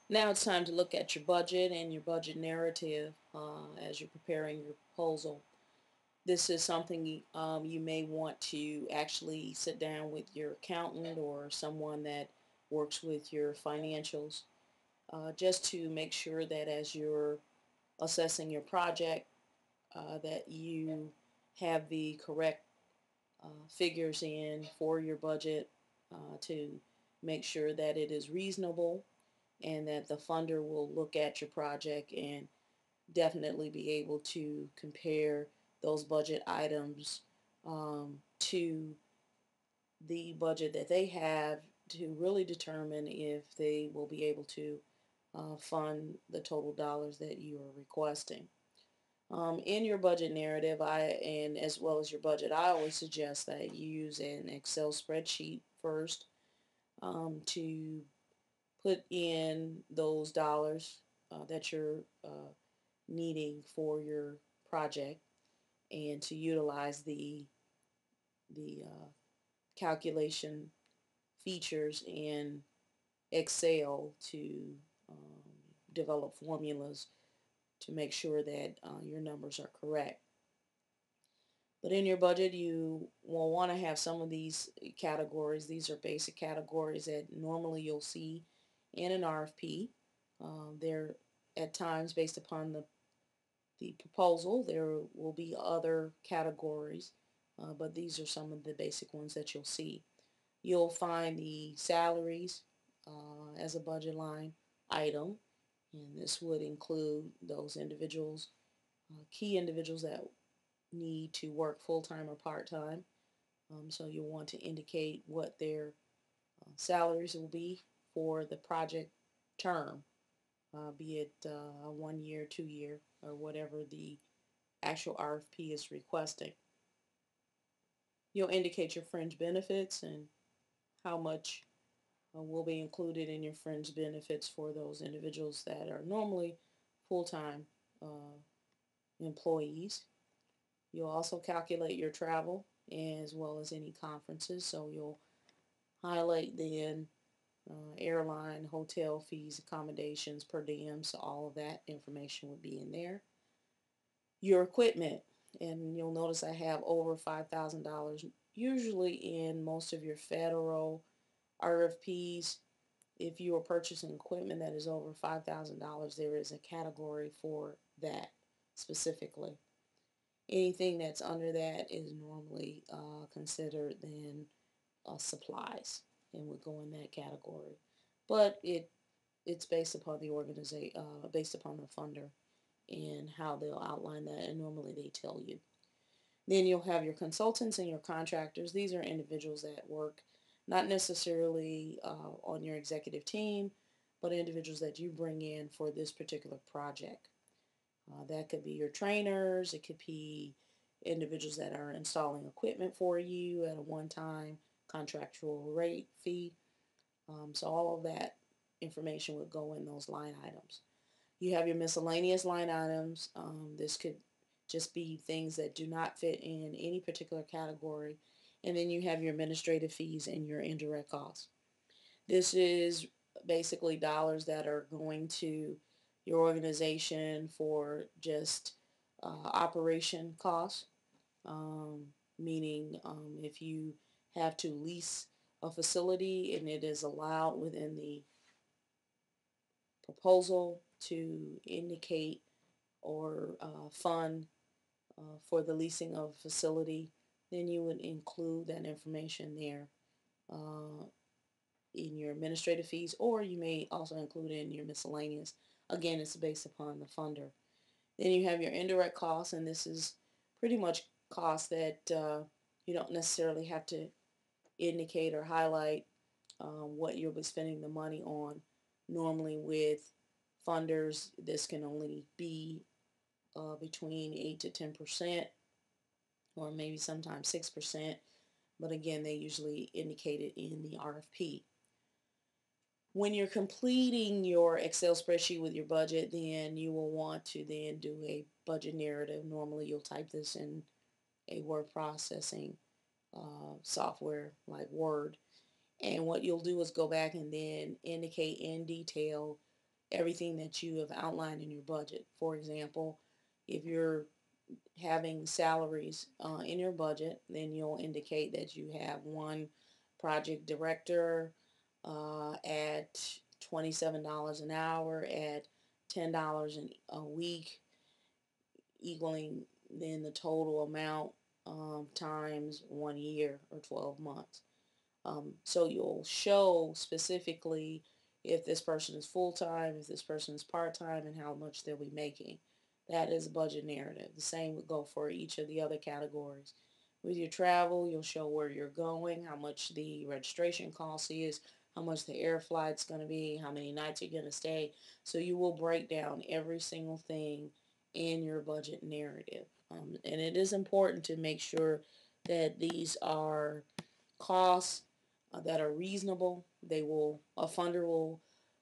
Now it's time to look at your budget and your budget narrative as you're preparing your proposal. This is something you may want to actually sit down with your accountant or someone that works with your financials just to make sure that as you're assessing your project that you have the correct figures in for your budget to make sure that it is reasonable and that the funder will look at your project and definitely be able to compare those budget items to the budget that they have to really determine if they will be able to fund the total dollars that you are requesting. In your budget narrative, and as well as your budget, I always suggest that you use an Excel spreadsheet first to put in those dollars that you're needing for your project, and to utilize the calculation features in Excel to develop formulas to make sure that your numbers are correct. But in your budget, you will want to have some of these categories. These are basic categories that normally you'll see in an RFP. They're at times based upon the proposal. There will be other categories, but these are some of the basic ones that you'll see. You'll find the salaries as a budget line item, and this would include those individuals, key individuals that need to work full-time or part-time. So you'll want to indicate what their salaries will be for the project term, be it 1 year, 2 year, or whatever the actual RFP is requesting. You'll indicate your fringe benefits and how much will be included in your fringe benefits for those individuals that are normally full-time uh, employees. You'll also calculate your travel as well as any conferences. So you'll highlight then airline, hotel fees, accommodations, per diem. So all of that information would be in there. Your equipment, and you'll notice I have over $5,000. Usually in most of your federal RFPs, if you are purchasing equipment that is over $5,000, there is a category for that specifically. Anything that's under that is normally considered then supplies and would go in that category. But it's based upon the organization, based upon the funder and how they'll outline that, and normally they tell you. Then you'll have your consultants and your contractors. These are individuals that work not necessarily on your executive team, but individuals that you bring in for this particular project. That could be your trainers, it could be individuals that are installing equipment for you at a one-time contractual rate fee. So all of that information would go in those line items. You have your miscellaneous line items. This could just be things that do not fit in any particular category. And then you have your administrative fees and your indirect costs. This is basically dollars that are going to your organization for just operation costs, meaning if you have to lease a facility and it is allowed within the proposal to indicate or fund for the leasing of a facility, then you would include that information there uh, in your administrative fees, or you may also include it in your miscellaneous. Again, it's based upon the funder. Then you have your indirect costs, and this is pretty much costs that you don't necessarily have to indicate or highlight what you'll be spending the money on. Normally with funders, this can only be between 8 to 10%, or maybe sometimes 6%, but again, they usually indicate it in the RFP. When you're completing your Excel spreadsheet with your budget, then you will want to then do a budget narrative. Normally you'll type this in a word processing software like Word. And what you'll do is go back and then indicate in detail everything that you have outlined in your budget. For example, if you're having salaries in your budget, then you'll indicate that you have one project director at $27 an hour at $10 a week, equaling then the total amount times 1 year or 12 months. So you'll show specifically if this person is full-time, if this person is part-time, and how much they'll be making. That is a budget narrative. The same would go for each of the other categories. With your travel, you'll show where you're going, how much the registration cost is, how much the air flight's going to be, how many nights you're going to stay. So you will break down every single thing in your budget narrative. And it is important to make sure that these are costs that are reasonable. A funder will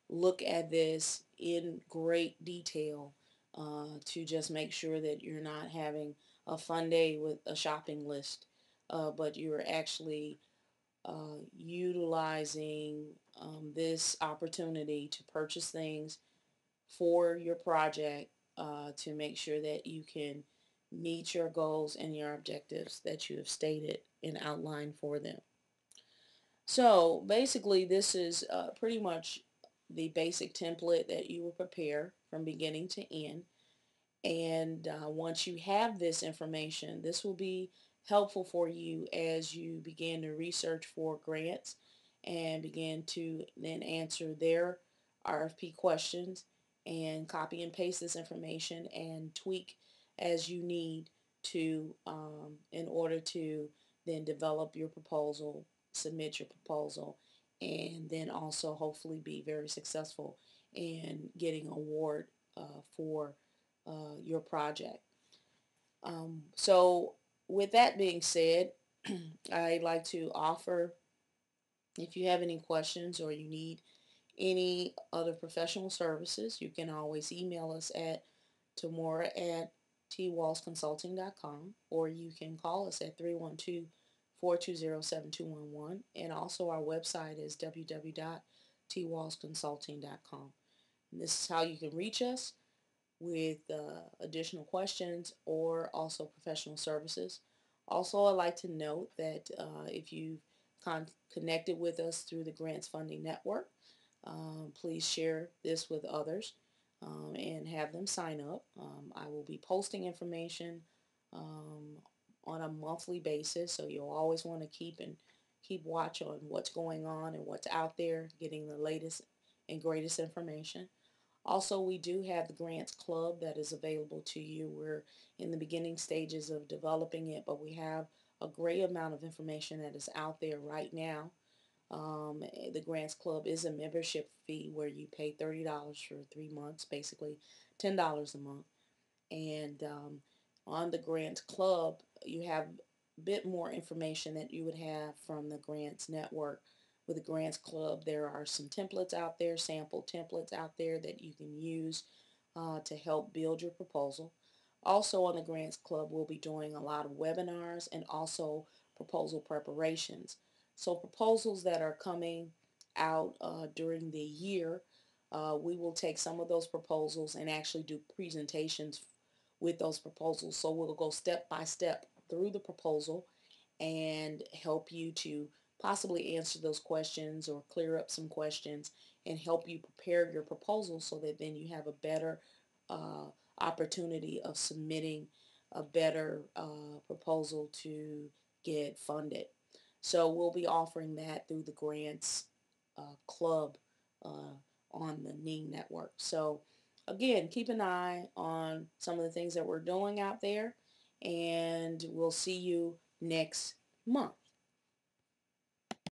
look at this in great detail to just make sure that you're not having a fun day with a shopping list, but you're actually utilizing this opportunity to purchase things for your project to make sure that you can meet your goals and your objectives that you have stated and outlined for them. So basically, this is pretty much the basic template that you will prepare from beginning to end. And once you have this information, this will be helpful for you as you begin to research for grants and begin to then answer their RFP questions and copy and paste this information and tweak as you need to in order to then develop your proposal, submit your proposal, and then also hopefully be very successful in getting an award for your project. So with that being said, I'd like to offer, if you have any questions or you need any other professional services, you can always email us at tamora@twallsconsulting.com, or you can call us at 312-420-7211. And also our website is www.twallsconsulting.com. And this is how you can reach us with additional questions or also professional services. Also, I'd like to note that if you've connected with us through the Grants Funding Network, please share this with others and have them sign up. I will be posting information on a monthly basis, so you'll always want to keep watch on what's going on and what's out there, getting the latest and greatest information. Also, we do have the Grants Club that is available to you. We're in the beginning stages of developing it, but we have a great amount of information that is out there right now. The Grants Club is a membership fee where you pay $30 for 3 months, basically $10 a month. And on the Grants Club, you have a bit more information that you would have from the Grants Network. With the Grants Club, there are some templates out there, sample templates out there that you can use to help build your proposal. Also on the Grants Club, we'll be doing a lot of webinars and also proposal preparations. So proposals that are coming out during the year, we will take some of those proposals and actually do presentations with those proposals. So we'll go step by step through the proposal and help you to possibly answer those questions or clear up some questions and help you prepare your proposal so that then you have a better opportunity of submitting a better proposal to get funded. So we'll be offering that through the Grants Club on the NING network. So again, keep an eye on some of the things that we're doing out there, and we'll see you next month.